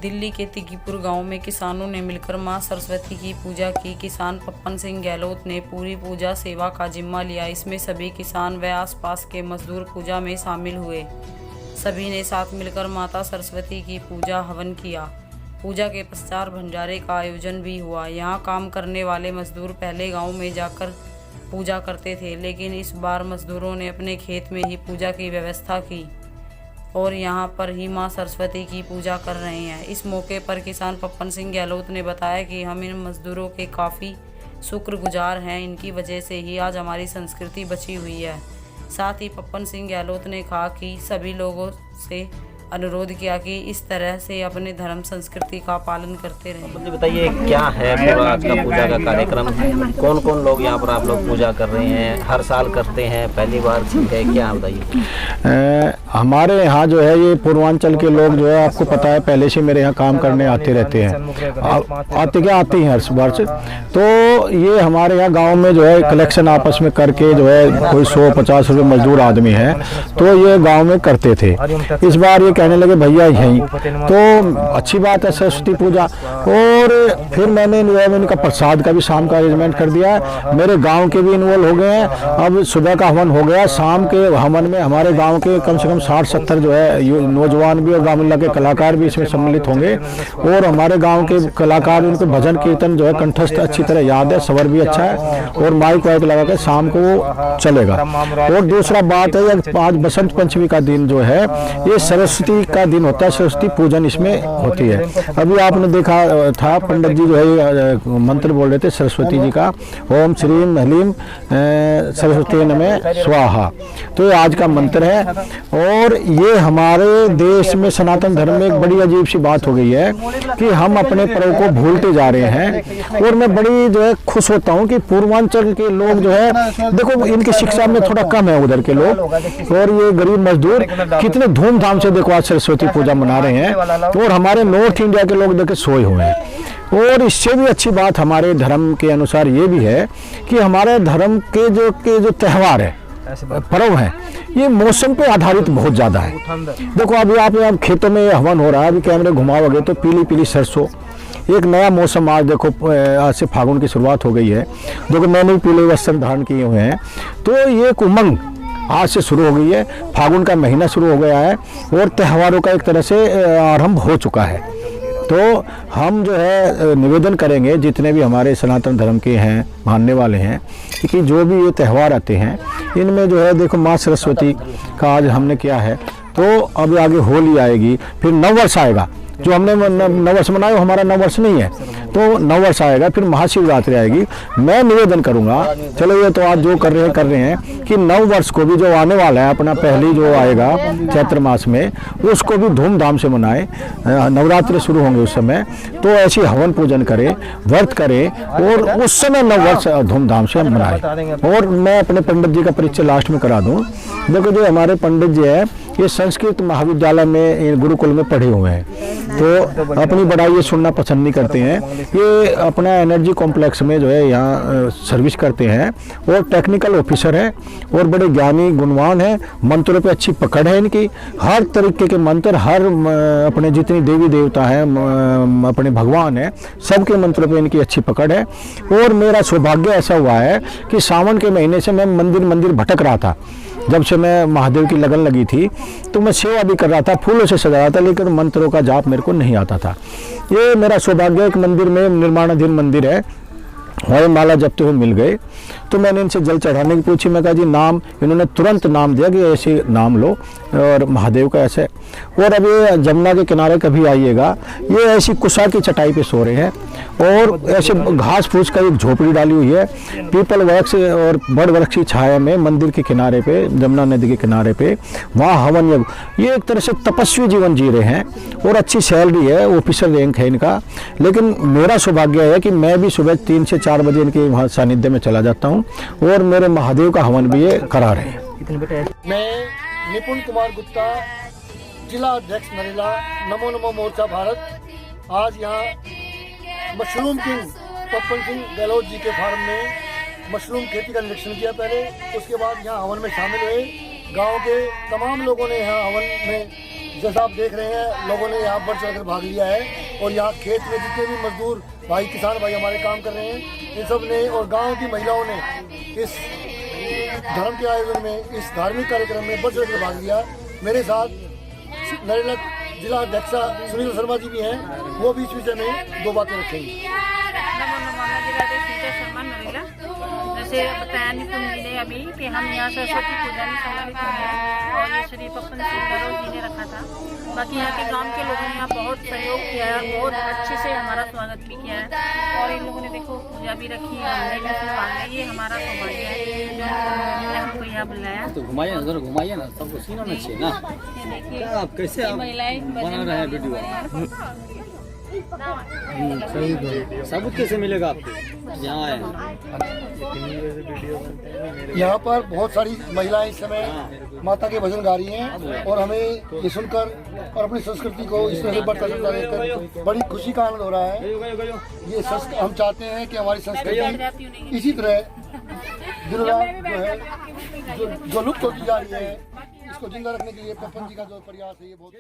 दिल्ली के तिकीपुर गांव में किसानों ने मिलकर मां सरस्वती की पूजा की। किसान पप्पन सिंह गहलोत ने पूरी पूजा सेवा का जिम्मा लिया। इसमें सभी किसान व आसपास के मजदूर पूजा में शामिल हुए। सभी ने साथ मिलकर माता सरस्वती की पूजा हवन किया। पूजा के पश्चात भंडारे का आयोजन भी हुआ। यहाँ काम करने वाले मजदूर पहले गाँव में जाकर पूजा करते थे, लेकिन इस बार मजदूरों ने अपने खेत में ही पूजा की व्यवस्था की और यहाँ पर ही मां सरस्वती की पूजा कर रहे हैं। इस मौके पर किसान पप्पन सिंह गहलोत ने बताया कि हम इन मजदूरों के काफ़ी शुक्रगुजार हैं। इनकी वजह से ही आज हमारी संस्कृति बची हुई है। साथ ही पप्पन सिंह गहलोत ने कहा कि सभी लोगों से अनुरोध किया कि इस तरह से अपने धर्म संस्कृति का पालन करते रहें। मुझे बताइए क्या है पूरा आज का पूजा का कार्यक्रम, कौन कौन लोग यहाँ पर आप लोग पूजा कर रहे हैं, हर साल करते हैं, पहली बार है क्या बताइए। हमारे यहाँ जो है ये पूर्वांचल के लोग जो है आपको पता है पहले से मेरे यहाँ काम करने आते रहते हैं, आते ही हर वर्ष। तो ये हमारे यहाँ गाँव में जो है कलेक्शन आपस में करके जो है कोई 100-50 रुपये मजदूर आदमी है तो ये गाँव में करते थे। इस बार ये कहने लगे भैया यहीं, तो अच्छी बात है सरस्वती पूजा। और फिर मैंने इनका प्रसाद का भी शाम का अरेंजमेंट कर दिया है। मेरे गांव के भी इन्वॉल्व हो गए हैं। अब सुबह का हवन हो गया, शाम के हवन में हमारे गांव के कम से कम 60-70 जो है नौजवान भी और गाँव के कलाकार भी इसमें सम्मिलित होंगे। और हमारे गाँव के कलाकार उनको भजन कीर्तन जो है कंठस्थ अच्छी तरह याद है, स्वर भी अच्छा है और माइक वाइक लगा के शाम को वो चलेगा। और दूसरा बात है आज बसंत पंचमी का दिन जो है ये सरस्वती का दिन होता है, सरस्वती पूजन इसमें होती है। अभी आपने देखा था पंडित जी जो है मंत्र बोल रहे थे सरस्वती जी का, ओम श्रीम ह्लीम सरस्वती नमः स्वाहा। तो ये आज का मंत्र है। और ये हमारे देश में सनातन धर्म में एक बड़ी अजीब सी बात हो गई है कि हम अपने पर्व को भूलते जा रहे हैं। और मैं बड़ी जो है खुश होता हूँ कि पूर्वांचल के लोग जो है देखो इनकी शिक्षा में थोड़ा कम है उधर के लोग, और ये गरीब मजदूर कितने धूमधाम से देखो आज सरस्वती पूजा मना रहे हैं। और हमारे नॉर्थ इंडिया के लोग देखे सोए हुए हैं। और इससे भी अच्छी बात हमारे धर्म के अनुसार ये भी है कि हमारे धर्म के जो त्यौहार है, पर्व है, ये मौसम पे आधारित बहुत ज़्यादा है। देखो अभी आप खेतों में हवन हो रहा है, अभी कैमरे घुमाओगे तो पीली पीली सरसों, एक नया मौसम आज देखो आज से फागुन की शुरुआत हो गई है। देखो मैंने भी पीले वस्त्र धारण किए हुए हैं, तो ये एक उमंग आज से शुरू हो गई है। फागुन का महीना शुरू हो गया है और त्योहारों का एक तरह से आरंभ हो चुका है। तो हम जो है निवेदन करेंगे जितने भी हमारे सनातन धर्म के हैं मानने वाले हैं कि जो भी ये त्यौहार आते हैं इनमें जो है देखो माँ सरस्वती का आज हमने किया है, तो अब आगे होली आएगी, फिर नववर्ष आएगा। जो हमने नववर्ष मनाया वो हमारा नववर्ष नहीं है, तो नववर्ष आएगा, फिर महाशिवरात्रि आएगी। मैं निवेदन करूंगा, चलो ये तो आज जो कर रहे हैं कि नववर्ष को भी जो आने वाला है अपना पहली जो आएगा चैत्र मास में, उसको भी धूमधाम से मनाएं। नवरात्रि शुरू होंगे उस समय, तो ऐसी हवन पूजन करें, व्रत करें और उस समय नववर्ष धूमधाम से मनाएं। और मैं अपने पंडित जी का परिचय लास्ट में करा दूं। देखो जो हमारे पंडित जी है ये संस्कृत महाविद्यालय में गुरुकुल में पढ़े हुए हैं, तो अपनी बड़ाई ये सुनना पसंद नहीं करते हैं। ये अपना एनर्जी कॉम्प्लेक्स में जो है यहाँ सर्विस करते हैं और टेक्निकल ऑफिसर हैं और बड़े ज्ञानी गुणवान हैं। मंत्रों पे अच्छी पकड़ है इनकी, हर तरीके के मंत्र, हर अपने जितनी देवी देवता हैं अपने भगवान हैं सबके मंत्रों पे इनकी अच्छी पकड़ है। और मेरा सौभाग्य ऐसा हुआ है कि सावन के महीने से मैं मंदिर भटक रहा था। जब से मैं महादेव की लगन लगी थी तो मैं सेवा भी कर रहा था, फूलों से सजा रहा था, लेकिन मंत्रों का जाप मेरे को नहीं आता था। ये मेरा सौभाग्य एक मंदिर में निर्माणाधीन मंदिर है और माला जपते हुए मिल गए। तो मैंने इनसे जल चढ़ाने की पूछी, मैं कहा जी नाम, इन्होंने तुरंत नाम दिया कि ऐसे नाम लो और महादेव का ऐसे। और अब ये जमुना के किनारे कभी आइएगा, ये ऐसी कुशा की चटाई पे सो रहे हैं और ऐसे घास फूस का एक झोपड़ी डाली हुई है, पीपल वृक्ष और बड़ वृक्ष की छाया में मंदिर के किनारे पे, जमुना नदी के किनारे पे, वहाँ हवन यज्ञ। ये एक तरह से तपस्वी जीवन जी रहे हैं और अच्छी सैलरी है, ऑफिसर रैंक है इनका। लेकिन मेरा सौभाग्य है कि मैं भी सुबह 3 से 4 बजे इनके वहाँ सानिध्य में चला जाता हूँ और मेरे महादेव का हवन भी ये करा रहे हैं। मैं निपुण कुमार गुप्ता, जिला अध्यक्ष नरेला, नमो नमो मोर्चा भारत। आज यहाँ मशरूम किंग पप्पन सिंह गहलोत जी के फार्म में मशरूम खेती का निरीक्षण किया पहले, उसके बाद यहाँ हवन में शामिल हुए। गांव के तमाम लोगों ने यहाँ हवन में जैसा आप देख रहे हैं, लोगों ने यहाँ बढ़ चढ़कर भाग लिया है और यहाँ खेत में जितने भी मजदूर भाई, किसान भाई हमारे काम कर रहे हैं, इन सब ने और गांव की महिलाओं ने इस धर्म के आयोजन में, इस धार्मिक कार्यक्रम में बढ़ चढ़कर भाग लिया। मेरे साथ नरेला जिला अध्यक्ष सुनील शर्मा जी भी हैं, वो भी इस विषय में 2 बातें रखेंगे। जैसे बताया निपुण जी ने अभी कि हम यहाँ सरस्वती पूजा में सम्मिलित हुए हैं और ये श्री पप्पन सिंह गहलोत जी ने रखा था। बाकी यहाँ के गांव के लोगों ने यहाँ बहुत सहयोग किया है, बहुत अच्छे से हमारा स्वागत भी किया है और इन लोगों ने देखो पूजा भी रखी है, हमने भी उसमें भाग लिया। ये हमारा सौभाग्य है जो हमको यहाँ बुलाया। तो घुमाइए ना, सबको सीना चाहिए ना। देखिए आप कैसे आप महिलाएं बना रहे हैं वीडियो, सबूत कैसे मिलेगा आपको यहाँ आए हैं? यहाँ पर बहुत सारी महिलाएं इस समय माता के भजन गा रही हैं और हमें ये सुनकर और अपनी संस्कृति को इस तरह से बढ़ता चलता देखकर बड़ी खुशी का आनंद हो रहा है। ये हम चाहते हैं कि हमारी संस्कृति इसी तरह दिन रात जो है जो लुप्त होती जा रही है, इसको जिंदा रखने के लिए पप्पन जी का जो प्रयास है ये बहुत